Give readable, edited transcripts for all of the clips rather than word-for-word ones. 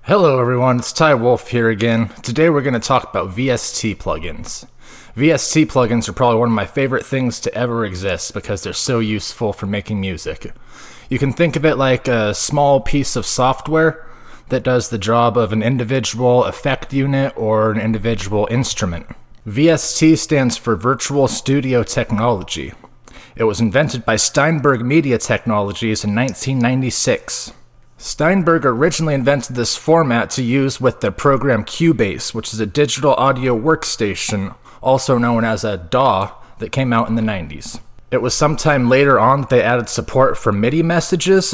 Hello everyone, it's Wulf here again. Today we're going to talk about VST plugins. VST plugins are probably one of my favorite things to ever exist because they're so useful for making music. You can think of it like a small piece of software that does the job of an individual effect unit or an individual instrument. VST stands for Virtual Studio Technology. It was invented by Steinberg Media Technologies in 1996. Steinberg originally invented this format to use with the program Cubase, which is a digital audio workstation, also known as a DAW, that came out in the 90s. It was sometime later on that they added support for MIDI messages,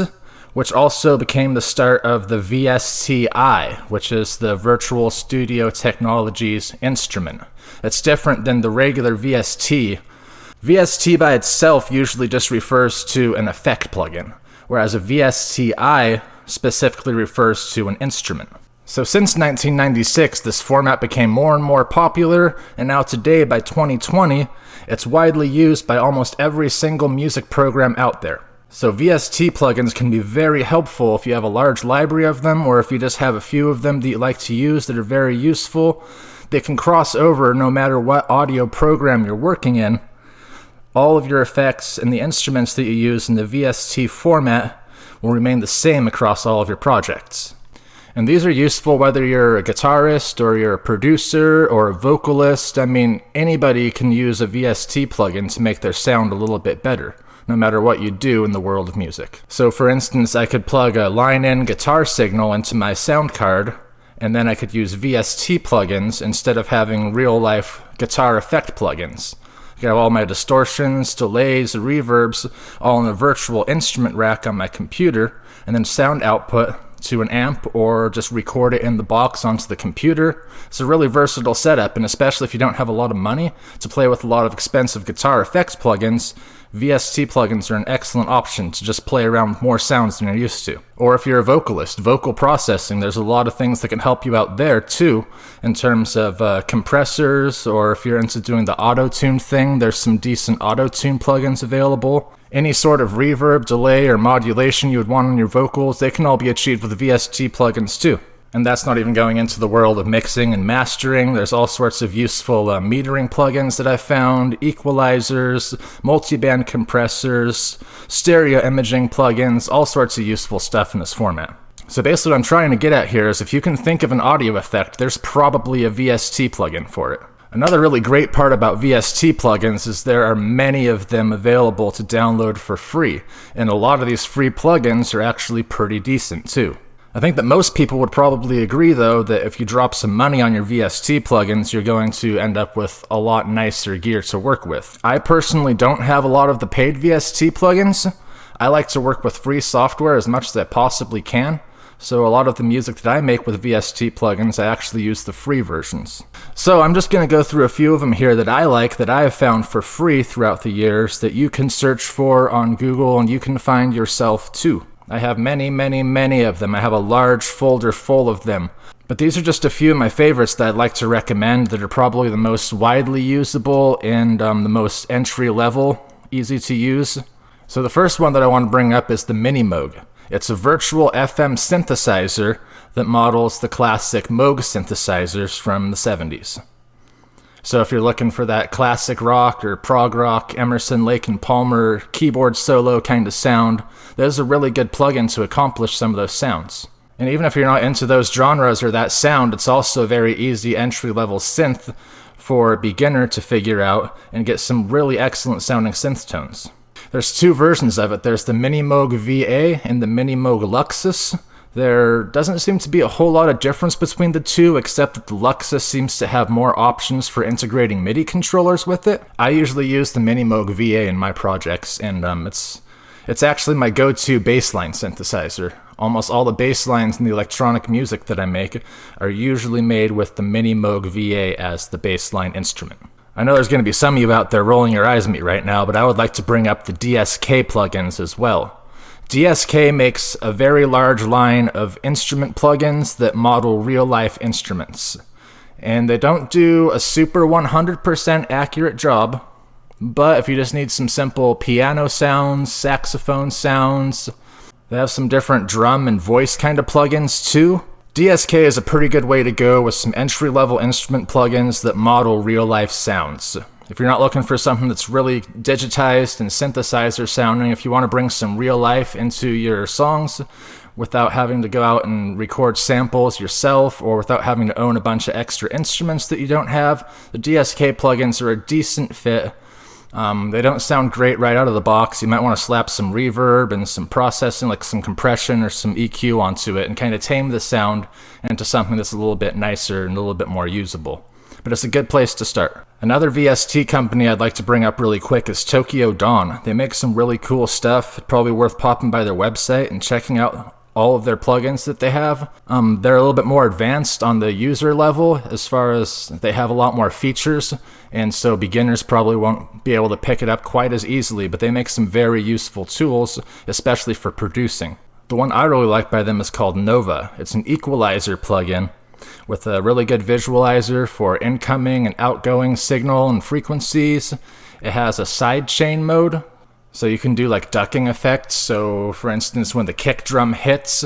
which also became the start of the VST-I, which is the Virtual Studio Technologies instrument. It's different than the regular VST. VST by itself usually just refers to an effect plugin, whereas a VST-I specifically refers to an instrument. So since 1996, this format became more and more popular, and now today, by 2020, it's widely used by almost every single music program out there. So VST plugins can be very helpful if you have a large library of them, or if you just have a few of them that you like to use that are very useful. They can cross over no matter what audio program you're working in. All of your effects and the instruments that you use in the VST format will remain the same across all of your projects. And these are useful whether you're a guitarist or you're a producer or a vocalist. I mean, anybody can use a VST plugin to make their sound a little bit better, no matter what you do in the world of music. So for instance, I could plug a line-in guitar signal into my sound card, and then I could use VST plugins instead of having real-life guitar effect plugins. I have all my distortions, delays, reverbs, all in a virtual instrument rack on my computer, and then sound output to an amp or just record it in the box onto the computer. It's a really versatile setup, and especially if you don't have a lot of money to play with a lot of expensive guitar effects plugins, VST plugins are an excellent option to just play around with more sounds than you're used to. Or if you're a vocalist, vocal processing, there's a lot of things that can help you out there too, in terms of compressors, or if you're into doing the auto-tune thing, there's some decent auto-tune plugins available. Any sort of reverb, delay, or modulation you would want on your vocals, they can all be achieved with VST plugins too. And that's not even going into the world of mixing and mastering. There's all sorts of useful metering plugins that I've found, equalizers, multiband compressors, stereo imaging plugins, all sorts of useful stuff in this format. So basically what I'm trying to get at here is if you can think of an audio effect, there's probably a VST plugin for it. Another really great part about VST plugins is there are many of them available to download for free, and a lot of these free plugins are actually pretty decent too. I think that most people would probably agree, though, that if you drop some money on your VST plugins, you're going to end up with a lot nicer gear to work with. I personally don't have a lot of the paid VST plugins. I like to work with free software as much as I possibly can, so a lot of the music that I make with VST plugins, I actually use the free versions. So I'm just going to go through a few of them here that I like, that I have found for free throughout the years, that you can search for on Google and you can find yourself too. I have many, many, many of them. I have a large folder full of them. But these are just a few of my favorites that I'd like to recommend that are probably the most widely usable and the most entry level, easy to use. So the first one that I want to bring up is the MiniMogue. It's a virtual FM synthesizer that models the classic Moog synthesizers from the 70s. So if you're looking for that classic rock or prog rock, Emerson, Lake and Palmer keyboard solo kind of sound, there's a really good plugin to accomplish some of those sounds. And even if you're not into those genres or that sound, it's also a very easy entry-level synth for a beginner to figure out and get some really excellent sounding synth tones. There's two versions of it. There's the MiniMogue VA and the MiniMogue Luxus. There doesn't seem to be a whole lot of difference between the two, except that the Luxus seems to have more options for integrating MIDI controllers with it. I usually use the MiniMogue VA in my projects, and it's actually my go-to bassline synthesizer. Almost all the bass lines in the electronic music that I make are usually made with the MiniMogue VA as the bassline instrument. I know there's going to be some of you out there rolling your eyes at me right now, but I would like to bring up the DSK plugins as well. DSK makes a very large line of instrument plugins that model real-life instruments. And they don't do a super 100% accurate job, but if you just need some simple piano sounds, saxophone sounds, they have some different drum and voice kind of plugins too. DSK is a pretty good way to go with some entry-level instrument plugins that model real-life sounds. If you're not looking for something that's really digitized and synthesizer sounding, if you want to bring some real life into your songs without having to go out and record samples yourself or without having to own a bunch of extra instruments that you don't have, the DSK plugins are a decent fit. They don't sound great right out of the box. You might want to slap some reverb and some processing, like some compression or some EQ onto it, and kind of tame the sound into something that's a little bit nicer and a little bit more usable. But it's a good place to start. Another VST company I'd like to bring up really quick is Tokyo Dawn. They make some really cool stuff. It's probably worth popping by their website and checking out all of their plugins that they have. They're a little bit more advanced on the user level as far as they have a lot more features, and so beginners probably won't be able to pick it up quite as easily, but they make some very useful tools, especially for producing. The one I really like by them is called Nova. It's an equalizer plugin with a really good visualizer for incoming and outgoing signal and frequencies. It has a sidechain mode, so you can do like ducking effects. So for instance, when the kick drum hits,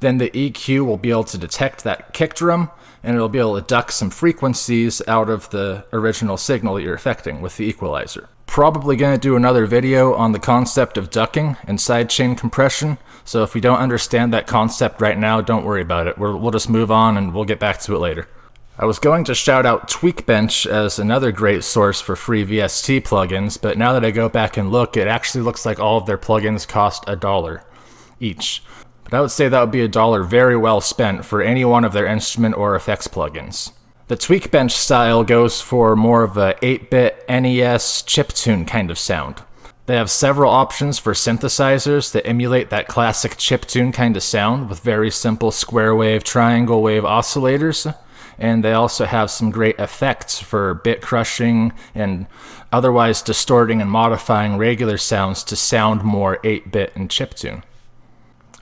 then the EQ will be able to detect that kick drum, and it'll be able to duck some frequencies out of the original signal that you're affecting with the equalizer. Probably going to do another video on the concept of ducking and sidechain compression, so if you don't understand that concept right now, don't worry about it. We'll just move on and we'll get back to it later. I was going to shout out Tweakbench as another great source for free VST plugins, but now that I go back and look, it actually looks like all of their plugins cost $1 each. But I would say that would be $1 very well spent for any one of their instrument or effects plugins. The Tweakbench style goes for more of a 8-bit NES chiptune kind of sound. They have several options for synthesizers that emulate that classic chiptune kind of sound with very simple square wave, triangle wave oscillators. And they also have some great effects for bit crushing and otherwise distorting and modifying regular sounds to sound more 8-bit and chiptune.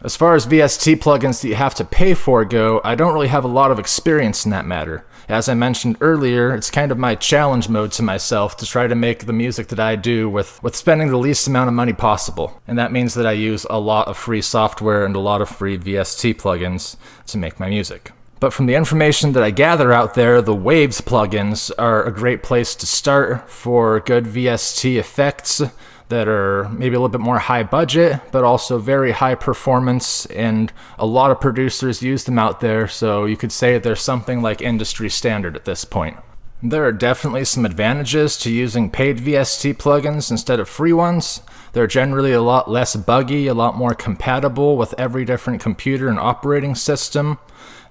As far as VST plugins that you have to pay for go, I don't really have a lot of experience in that matter. As I mentioned earlier, it's kind of my challenge mode to myself to try to make the music that I do with spending the least amount of money possible. And that means that I use a lot of free software and a lot of free VST plugins to make my music. But from the information that I gather out there, the Waves plugins are a great place to start for good VST effects that are maybe a little bit more high budget, but also very high performance, and a lot of producers use them out there, so you could say they're something like industry standard at this point. There are definitely some advantages to using paid VST plugins instead of free ones. They're generally a lot less buggy, a lot more compatible with every different computer and operating system.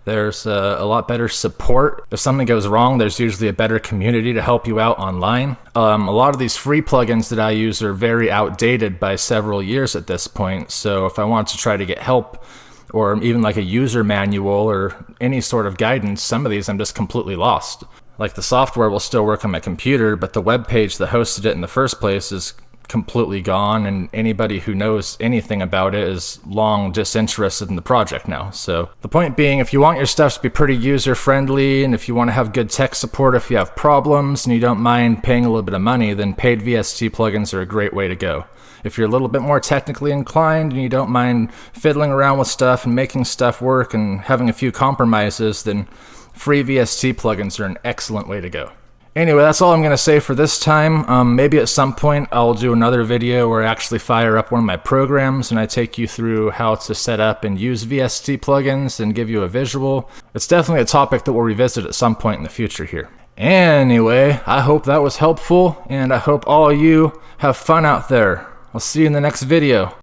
There's a lot better support. If something goes wrong, there's usually a better community to help you out online. A lot of these free plugins that I use are very outdated by several years at this point, so if I want to try to get help or even like a user manual or any sort of guidance, some of these I'm just completely lost. Like the software will still work on my computer, but the web page that hosted it in the first place is completely gone, and anybody who knows anything about it is long disinterested in the project now. So the point being, if you want your stuff to be pretty user friendly, and if you want to have good tech support if you have problems and you don't mind paying a little bit of money, then paid VST plugins are a great way to go. If you're a little bit more technically inclined and you don't mind fiddling around with stuff and making stuff work and having a few compromises, then free VST plugins are an excellent way to go. Anyway, that's all I'm going to say for this time. Maybe at some point I'll do another video where I actually fire up one of my programs and I take you through how to set up and use VST plugins and give you a visual. It's definitely a topic that we'll revisit at some point in the future here. Anyway, I hope that was helpful, and I hope all of you have fun out there. I'll see you in the next video.